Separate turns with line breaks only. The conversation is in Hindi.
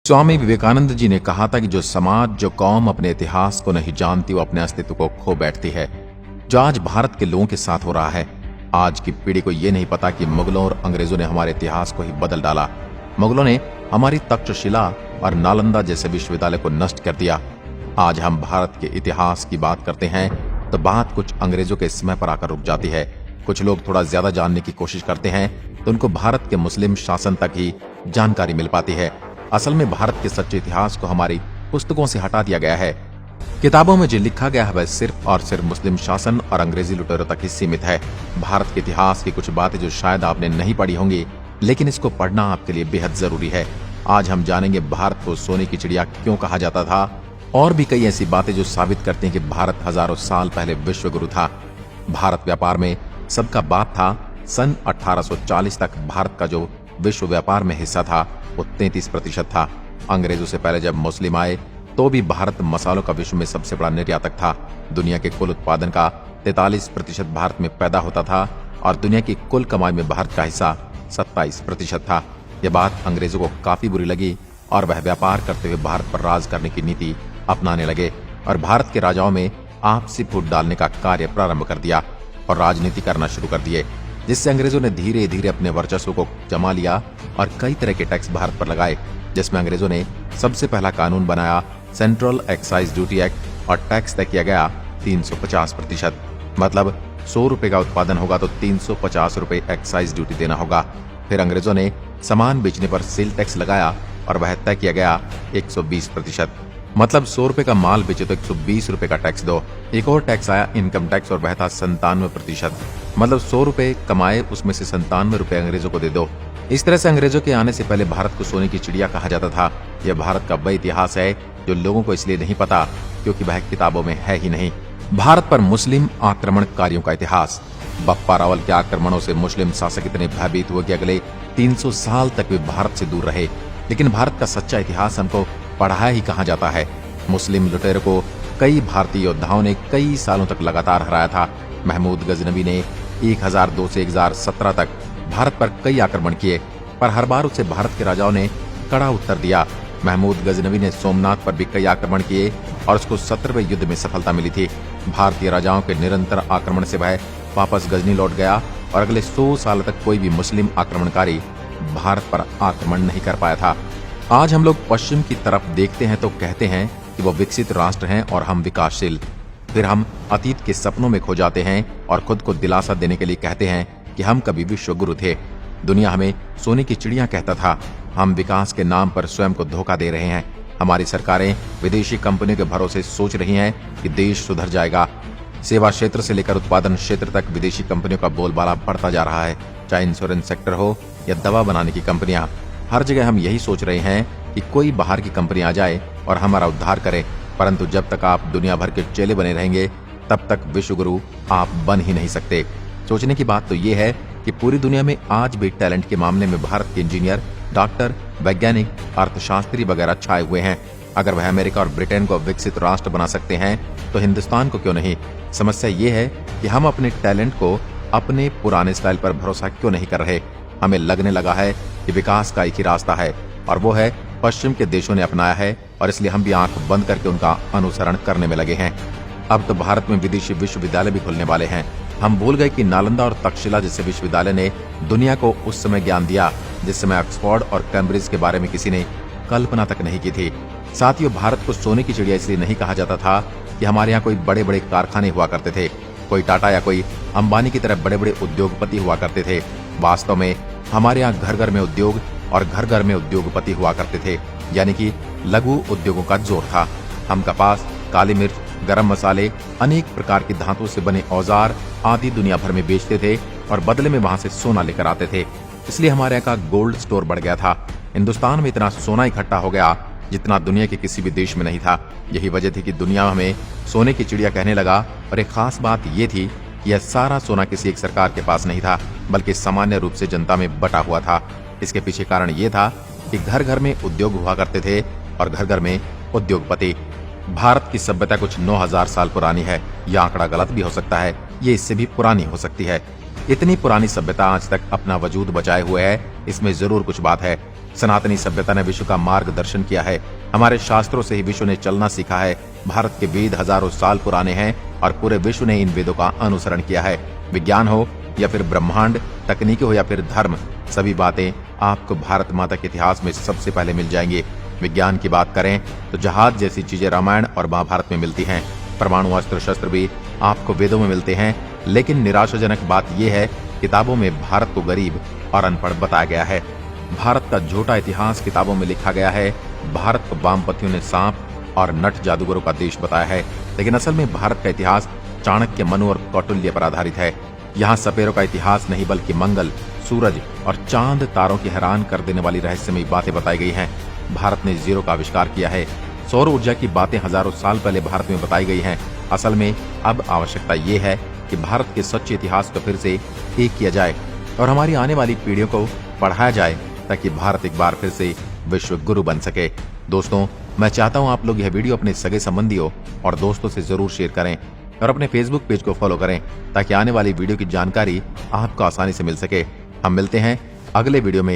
स्वामी विवेकानंद जी ने कहा था कि जो समाज जो कौम अपने इतिहास को नहीं जानती वो अपने अस्तित्व को खो बैठती है। जो आज भारत के लोगों के साथ हो रहा है। आज की पीढ़ी को यह नहीं पता कि मुगलों और अंग्रेजों ने हमारे इतिहास को ही बदल डाला। मुगलों ने हमारी तक्षशिला और नालंदा जैसे विश्वविद्यालय को नष्ट कर दिया। आज हम भारत के इतिहास की बात करते हैं तो बात कुछ अंग्रेजों के समय पर आकर रुक जाती है। कुछ लोग थोड़ा ज्यादा जानने की कोशिश करते हैं तो उनको भारत के मुस्लिम शासन तक ही जानकारी मिल पाती है। असल में भारत के सच्चे इतिहास को हमारी पुस्तकों से हटा दिया गया है। किताबों में जो लिखा गया है वह सिर्फ और सिर्फ मुस्लिम शासन और अंग्रेजी लुटेरों तक ही सीमित है। भारत के इतिहास की कुछ बातें जो शायद आपने नहीं पढ़ी होंगी, लेकिन इसको पढ़ना आपके लिए बेहद जरूरी है। आज हम जानेंगे भारत को सोने की चिड़िया क्यों कहा जाता था और भी कई ऐसी बातें जो साबित करती हैं कि भारत हजारों साल पहले विश्व गुरु था। भारत व्यापार में सबका बाप था। सन 1840 तक भारत का जो विश्व व्यापार में हिस्सा था वो 33% था। अंग्रेजों से पहले जब मुस्लिम आए तो भी भारत मसालों का विश्व में सबसे बड़ा निर्यातक था। दुनिया के कुल उत्पादन का 43% भारत में पैदा होता था और दुनिया की कुल कमाई में भारत का हिस्सा 27% था। यह बात अंग्रेजों को काफी बुरी लगी और वह व्यापार करते हुए भारत पर राज करने की नीति अपनाने लगे और भारत के राजाओं में आपसी फूट डालने का कार्य प्रारंभ कर दिया और राजनीति करना शुरू कर दिए, जिससे अंग्रेजों ने धीरे धीरे अपने वर्चस्व को जमा लिया और कई तरह के टैक्स भारत पर लगाए। जिसमें अंग्रेजों ने सबसे पहला कानून बनाया सेंट्रल एक्साइज ड्यूटी एक्ट और टैक्स तय किया गया 350%। मतलब 100 रुपए का उत्पादन होगा तो 350 रुपए एक्साइज ड्यूटी देना होगा। फिर अंग्रेजों ने सामान बेचने पर सेल टैक्स लगाया और वह तय किया गया 120%। मतलब 100 रुपए का माल बेचे तो 120 रुपए का टैक्स दो। एक और टैक्स आया इनकम टैक्स और वह था 97%। मतलब 100 रुपए कमाए उसमें से 97 रुपए अंग्रेजों को दे दो। इस तरह से अंग्रेजों के आने से पहले भारत को सोने की चिड़िया कहा जाता था। यह भारत का वह इतिहास है जो लोगों को इसलिए नहीं पता क्योंकि वह किताबों में है ही नहीं। भारत पर मुस्लिम आक्रमणकारियों का इतिहास। बप्पा रावल के आक्रमणों से मुस्लिम शासक इतने भयभीत हुए कि अगले 300 साल तक वे भारत से दूर रहे। लेकिन भारत का सच्चा इतिहास हमको पढ़ाया ही कहा जाता है। मुस्लिम लुटेरों को कई भारतीय योद्धाओं ने कई सालों तक लगातार हराया था। महमूद गजनवी ने 1002 से 1017 तक भारत पर कई आक्रमण किए, पर हर बार उसे भारत के राजाओं ने कड़ा उत्तर दिया। महमूद गजनवी ने सोमनाथ पर भी कई आक्रमण किए और उसको 17वें युद्ध में सफलता मिली थी। भारतीय राजाओं के निरंतर आक्रमण से वह वापस गजनी लौट गया और अगले 100 साल तक कोई भी मुस्लिम आक्रमणकारी भारत पर आक्रमण नहीं कर पाया था। आज हम लोग पश्चिम की तरफ देखते हैं तो कहते हैं कि वो विकसित राष्ट्र हैं और हम विकासशील। फिर हम अतीत के सपनों में खो जाते हैं और खुद को दिलासा देने के लिए कहते हैं कि हम कभी विश्व गुरु थे। दुनिया हमें सोने की चिड़िया कहता था। हम विकास के नाम पर स्वयं को धोखा दे रहे हैं। हमारी सरकारें विदेशी कंपनियों के भरोसे सोच रही हैं कि देश सुधर जाएगा। सेवा क्षेत्र से लेकर उत्पादन क्षेत्र तक विदेशी कंपनियों का बोलबाला बढ़ता जा रहा है। चाहे इंश्योरेंस सेक्टर हो या दवा बनाने की कंपनियां, हर जगह हम यही सोच रहे हैं कि कोई बाहर की कंपनी आ जाए और हमारा उद्धार करे। परंतु जब तक आप दुनिया भर के चेले बने रहेंगे तब तक विश्व गुरु आप बन ही नहीं सकते। सोचने की बात तो ये है कि पूरी दुनिया में आज भी टैलेंट के मामले में भारत के इंजीनियर, डॉक्टर, वैज्ञानिक, अर्थशास्त्री वगैरह छाए हुए हैं। अगर वह अमेरिका और ब्रिटेन को विकसित राष्ट्र बना सकते हैं तो हिंदुस्तान को क्यों नहीं। समस्या ये है कि हम अपने टैलेंट को अपने पुराने स्टाइल पर भरोसा क्यों नहीं कर रहे। हमें लगने लगा है कि विकास का एक ही रास्ता है और वो है पश्चिम के देशों ने अपनाया है और इसलिए हम भी आंख बंद करके उनका अनुसरण करने में लगे हैं। अब तो भारत में विदेशी विश्वविद्यालय भी खुलने वाले हैं। हम भूल गए कि नालंदा और तक्षशिला जैसे विश्वविद्यालय ने दुनिया को उस समय ज्ञान दिया जिस समय ऑक्सफोर्ड और कैम्ब्रिज के बारे में किसी ने कल्पना तक नहीं की थी। साथियों, भारत को सोने की चिड़िया इसलिए नहीं कहा जाता था कि हमारे यहाँ कोई बड़े बड़े कारखाने हुआ करते थे, कोई टाटा या कोई अंबानी की तरह बड़े बड़े उद्योगपति हुआ करते थे। वास्तव में हमारे यहाँ घर घर में उद्योग और घर घर में उद्योगपति हुआ करते थे, यानी कि लघु उद्योगों का जोर था। हम कपास, काली मिर्च, गरम मसाले, अनेक प्रकार की धातु से बने औजार आदि दुनिया भर में बेचते थे और बदले में वहां से सोना लेकर आते थे। इसलिए हमारे यहाँ का गोल्ड स्टोर बढ़ गया था। हिंदुस्तान में इतना सोना इकट्ठा हो गया जितना दुनिया के किसी भी देश में नहीं था। यही वजह थी कि दुनिया हमें सोने की चिड़िया कहने लगा। और एक खास बात यह थी कि यह सारा सोना किसी एक सरकार के पास नहीं था, बल्कि सामान्य रूप से जनता में बटा हुआ था। इसके पीछे कारण ये था कि घर घर में उद्योग हुआ करते थे और घर घर में उद्योगपति। भारत की सभ्यता कुछ 9000 साल पुरानी है। यह आंकड़ा गलत भी हो सकता है, ये इससे भी पुरानी हो सकती है। इतनी पुरानी सभ्यता आज तक अपना वजूद बचाए हुए है, इसमें जरूर कुछ बात है। सनातनी सभ्यता ने विश्व का मार्गदर्शन किया है। हमारे शास्त्रों से ही विश्व ने चलना सीखा है। भारत के वेद हजारों साल पुराने हैं और पूरे विश्व ने इन वेदों का अनुसरण किया है। विज्ञान हो या फिर ब्रह्मांड, तकनीकी हो या फिर धर्म, सभी बातें आपको भारत माता के इतिहास में सबसे पहले मिल जाएंगी। विज्ञान की बात करें तो जहाज जैसी चीजें रामायण और महाभारत में मिलती हैं। परमाणु अस्त्र शस्त्र भी आपको वेदों में मिलते हैं। लेकिन निराशाजनक बात यह है, किताबों में भारत को गरीब और अनपढ़ बताया गया है। भारत का झूठा इतिहास किताबों में लिखा गया है। भारत को वामपंथियों ने सांप और नट जादूगरों का देश बताया है। लेकिन असल में भारत का इतिहास चाणक्य, मनु और कौटिल्य पर आधारित है। यहाँ सपेरों का इतिहास नहीं बल्कि मंगल, सूरज और चांद तारों की हैरान कर देने वाली रहस्यमयी बातें बताई गई हैं। भारत ने जीरो का आविष्कार किया है। सौर ऊर्जा की बातें हजारों साल पहले भारत में बताई गई हैं। असल में अब आवश्यकता ये है कि भारत के सच्चे इतिहास को फिर से एक किया जाए और हमारी आने वाली पीढ़ियों को पढ़ाया जाए, ताकि भारत एक बार फिर से विश्व गुरु बन सके। दोस्तों, मैं चाहता हूं आप लोग यह वीडियो अपने सगे संबंधियों और दोस्तों से जरूर शेयर करें और अपने फेसबुक पेज को फॉलो करें, ताकि आने वाली वीडियो की जानकारी आपको आसानी से मिल सके। हम मिलते हैं अगले वीडियो में